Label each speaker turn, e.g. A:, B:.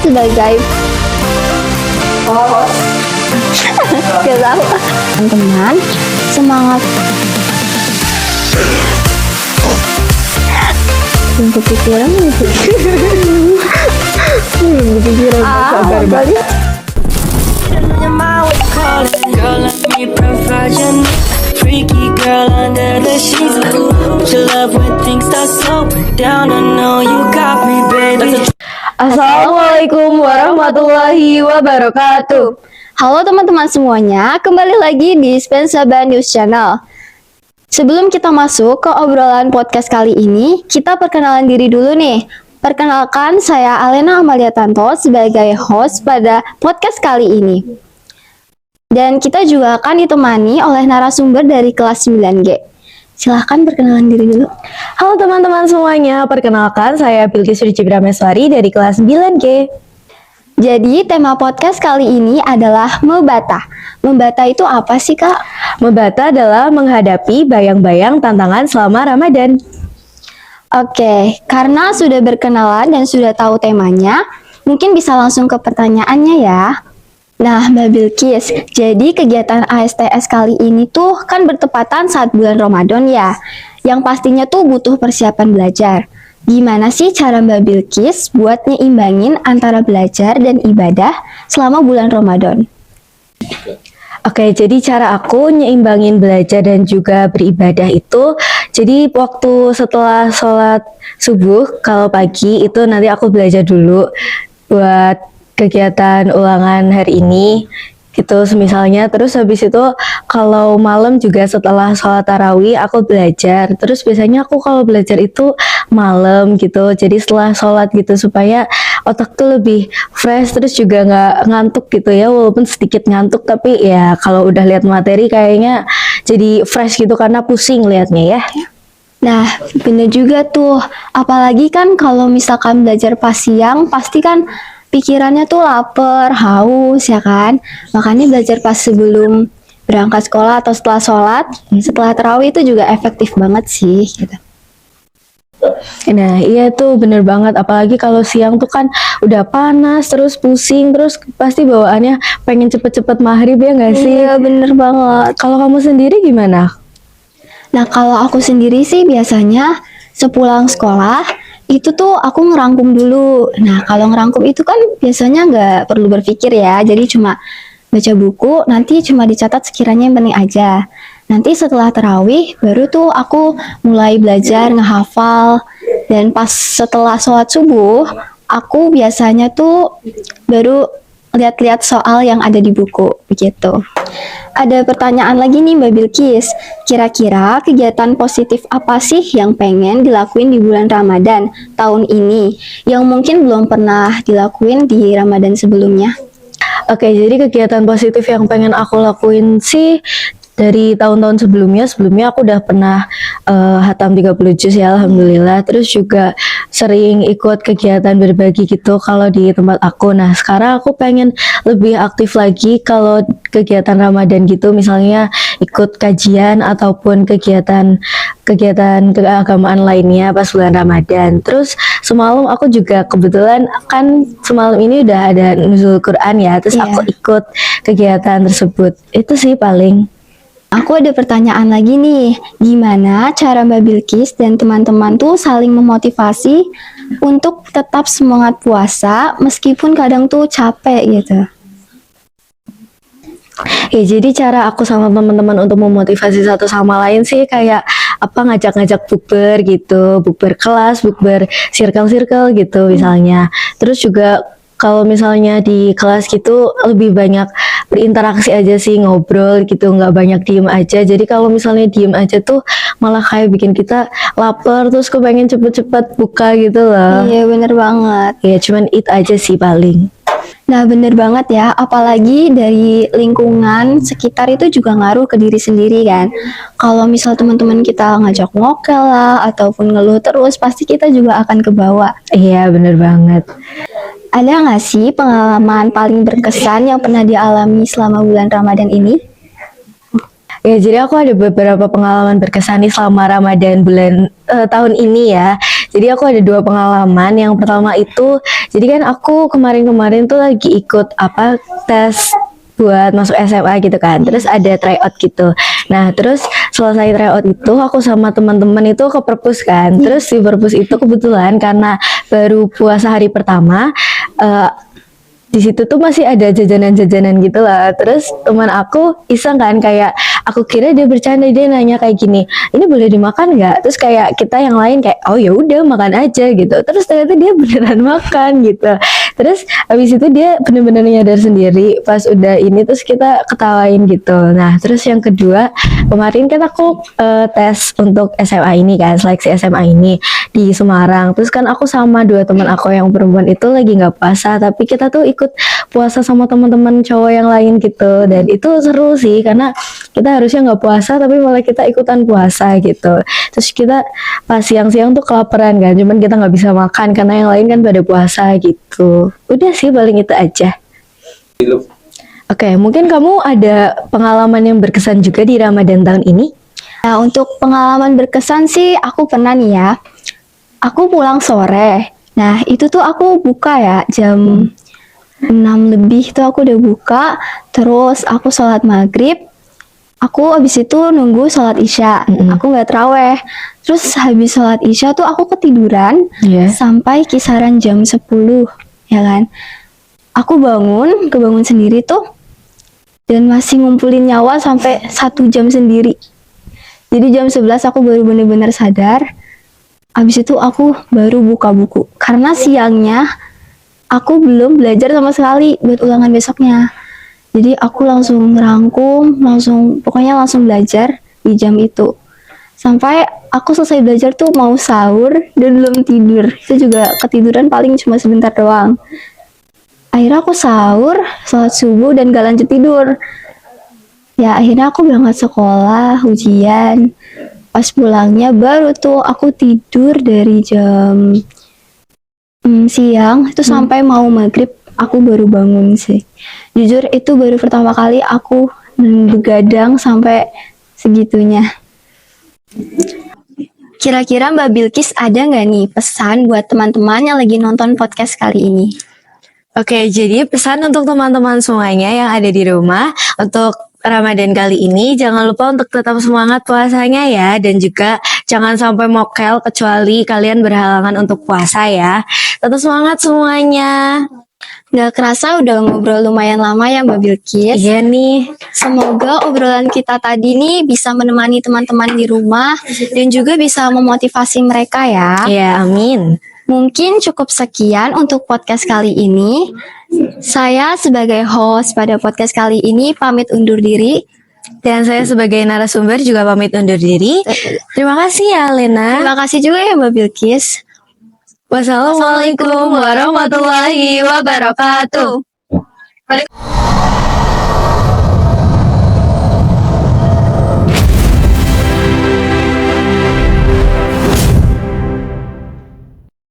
A: sebagai gak tahu. Teman-teman, semangat. Belum kepikiran gitu. Belum kepikiran. Sabar banget.
B: Girl, let me provide you freaky girl under the sheets. But your love when things start slowing down. I know you got me, baby.
A: Assalamualaikum warahmatullahi wabarakatuh. Halo teman-teman semuanya, kembali lagi di Spensaba News Channel. Sebelum kita masuk ke obrolan podcast kali ini, kita perkenalan diri dulu nih. Perkenalkan, saya Alena Amalia Tanto sebagai host pada podcast kali ini. Dan kita juga akan ditemani oleh narasumber dari kelas 9G. Silahkan perkenalan diri dulu.
C: Halo teman-teman semuanya, perkenalkan saya Bilqis Suci Prameswari dari kelas 9G.
A: Jadi tema podcast kali ini adalah Membata. Membata itu apa sih, Kak?
C: Membata adalah menghadapi bayang-bayang tantangan selama Ramadan.
A: Oke, karena sudah berkenalan dan sudah tahu temanya, mungkin bisa langsung ke pertanyaannya ya. Nah, Mbak Bilqis, jadi kegiatan ASTS kali ini tuh kan bertepatan saat bulan Ramadan ya, yang pastinya tuh butuh persiapan belajar. Gimana sih cara Mbak Bilqis buat nyeimbangin antara belajar dan ibadah selama bulan Ramadan?
C: Oke, jadi cara aku nyeimbangin belajar dan juga beribadah itu, jadi waktu setelah sholat subuh, kalau pagi itu nanti aku belajar dulu buat kegiatan ulangan hari ini gitu misalnya. Terus habis itu kalau malam juga setelah sholat tarawih aku belajar. Terus biasanya aku kalau belajar itu malam gitu, jadi setelah sholat gitu supaya otak tuh lebih fresh, terus juga nggak ngantuk gitu ya, walaupun sedikit ngantuk tapi ya kalau udah lihat materi kayaknya jadi fresh gitu karena pusing liatnya ya.
A: Nah, bener juga tuh, apalagi kan kalau misalkan belajar pas siang pasti kan pikirannya tuh lapar, haus ya kan. Makanya belajar pas sebelum berangkat sekolah atau setelah sholat, setelah tarawih itu juga efektif banget sih gitu.
C: Nah iya tuh bener banget, apalagi kalau siang tuh kan udah panas, terus pusing, terus pasti bawaannya pengen cepet-cepet maghrib ya gak sih?
A: Iya bener banget.
C: Kalau kamu sendiri gimana?
A: Nah kalau aku sendiri sih biasanya sepulang sekolah itu tuh aku ngerangkum dulu. Nah kalau ngerangkum itu kan biasanya nggak perlu berpikir ya, jadi cuma baca buku, nanti cuma dicatat sekiranya yang penting aja. Nanti setelah tarawih baru tuh aku mulai belajar ngehafal, dan pas setelah sholat subuh aku biasanya tuh baru lihat-lihat soal yang ada di buku begitu. Ada pertanyaan lagi nih Mbak Bilqis, kira-kira kegiatan positif apa sih yang pengen dilakuin di bulan Ramadan tahun ini yang mungkin belum pernah dilakuin di Ramadan sebelumnya?
C: Oke, jadi kegiatan positif yang pengen aku lakuin sih dari tahun-tahun sebelumnya aku udah pernah hatam 30 juz ya alhamdulillah. Terus juga sering ikut kegiatan berbagi gitu kalau di tempat aku. Nah sekarang aku pengen lebih aktif lagi kalau kegiatan Ramadan gitu, misalnya ikut kajian ataupun kegiatan keagamaan lainnya pas bulan Ramadan. Terus semalam aku juga kebetulan kan semalam ini udah ada nuzul Quran ya, terus aku ikut kegiatan tersebut. Itu sih paling.
A: Aku ada pertanyaan lagi nih, gimana cara Mbak Bilqis dan teman-teman tuh saling memotivasi untuk tetap semangat puasa meskipun kadang tuh capek gitu?
C: Ya jadi cara aku sama teman-teman untuk memotivasi satu sama lain sih kayak ngajak-ngajak bukber gitu, bukber kelas, bukber circle-circle gitu misalnya. Terus juga kalau misalnya di kelas gitu lebih banyak berinteraksi aja sih, ngobrol gitu, nggak banyak diem aja. Jadi kalau misalnya diem aja tuh malah kayak bikin kita lapar, terus kepengen cepet-cepet buka gitu loh.
A: Iya bener banget.
C: Ya cuman itu aja sih paling.
A: Nah bener banget ya, apalagi dari lingkungan sekitar itu juga ngaruh ke diri sendiri kan. Kalau misal teman-teman kita ngajak ngokel lah ataupun ngeluh terus, pasti kita juga akan kebawa.
C: Iya bener banget.
A: Ada nggak sih pengalaman paling berkesan yang pernah dialami selama bulan Ramadan ini?
C: Ya, jadi aku ada beberapa pengalaman berkesan nih selama Ramadan bulan tahun ini ya. Jadi aku ada dua pengalaman. Yang pertama itu, jadi kan aku kemarin-kemarin tuh lagi ikut tes buat masuk SMA gitu kan. Terus ada tryout gitu. Nah, terus selesai tryout itu aku sama teman-teman itu ke perpus kan. Terus di perpus itu kebetulan karena baru puasa hari pertama, di situ tuh masih ada jajanan-jajanan gitu lah. Terus teman aku iseng kan, kayak aku kira dia bercanda, dia nanya kayak gini, ini boleh dimakan nggak? Terus kayak kita yang lain kayak, oh ya udah makan aja gitu. Terus ternyata dia beneran makan gitu. Terus habis itu dia bener-bener nyadar sendiri pas udah ini, terus kita ketawain gitu. Nah terus yang kedua, kemarin kan aku tes untuk SMA ini kan, seleksi SMA ini di Semarang. Terus kan aku sama dua teman aku yang perempuan itu lagi nggak puasa, tapi kita tuh ikut puasa sama teman-teman cowok yang lain gitu. Dan itu seru sih, karena kita harusnya nggak puasa tapi malah kita ikutan puasa gitu. Terus kita pas siang-siang tuh kelaparan kan, cuman kita nggak bisa makan karena yang lain kan pada puasa gitu. Udah sih paling itu aja. Oke, mungkin kamu ada pengalaman yang berkesan juga di Ramadan tahun ini?
A: Nah, untuk pengalaman berkesan sih aku pernah nih ya. Aku pulang sore. Nah, itu tuh aku buka ya jam 6 lebih tuh aku udah buka. Terus aku sholat maghrib. Aku habis itu nunggu sholat isya. Aku nggak teraweh. Terus habis sholat isya tuh aku ketiduran sampai kisaran jam 10, ya kan. Aku kebangun sendiri tuh. Dan masih ngumpulin nyawa sampai 1 jam sendiri. Jadi jam 11 aku baru bener-bener sadar. Habis itu aku baru buka buku. Karena siangnya aku belum belajar sama sekali buat ulangan besoknya. Jadi aku langsung ngerangkum, pokoknya langsung belajar di jam itu. Sampai aku selesai belajar tuh mau sahur dan belum tidur. Itu juga ketiduran paling cuma sebentar doang. Akhirnya aku sahur, sholat subuh dan gak lanjut tidur. Ya akhirnya aku berangkat sekolah, ujian. Pas pulangnya baru tuh aku tidur dari jam siang itu sampai mau maghrib aku baru bangun sih. Jujur itu baru pertama kali aku begadang sampai segitunya. Kira-kira Mbak Bilkis ada nggak nih pesan buat teman-teman yang lagi nonton podcast kali ini?
C: Oke, jadi pesan untuk teman-teman semuanya yang ada di rumah untuk Ramadan kali ini, jangan lupa untuk tetap semangat puasanya ya, dan juga jangan sampai mokel kecuali kalian berhalangan untuk puasa ya. Tetap semangat semuanya.
A: Nggak kerasa udah ngobrol lumayan lama ya Mbak Bilkis.
C: Iya nih.
A: Semoga obrolan kita tadi nih bisa menemani teman-teman di rumah dan juga bisa memotivasi mereka ya.
C: Ya, amin.
A: Mungkin cukup sekian untuk podcast kali ini. Saya sebagai host pada podcast kali ini pamit undur diri.
C: Dan saya sebagai narasumber juga pamit undur diri. Terima kasih ya Lena.
A: Terima kasih juga ya Mbak Bilkis.
C: Wassalamualaikum warahmatullahi wabarakatuh.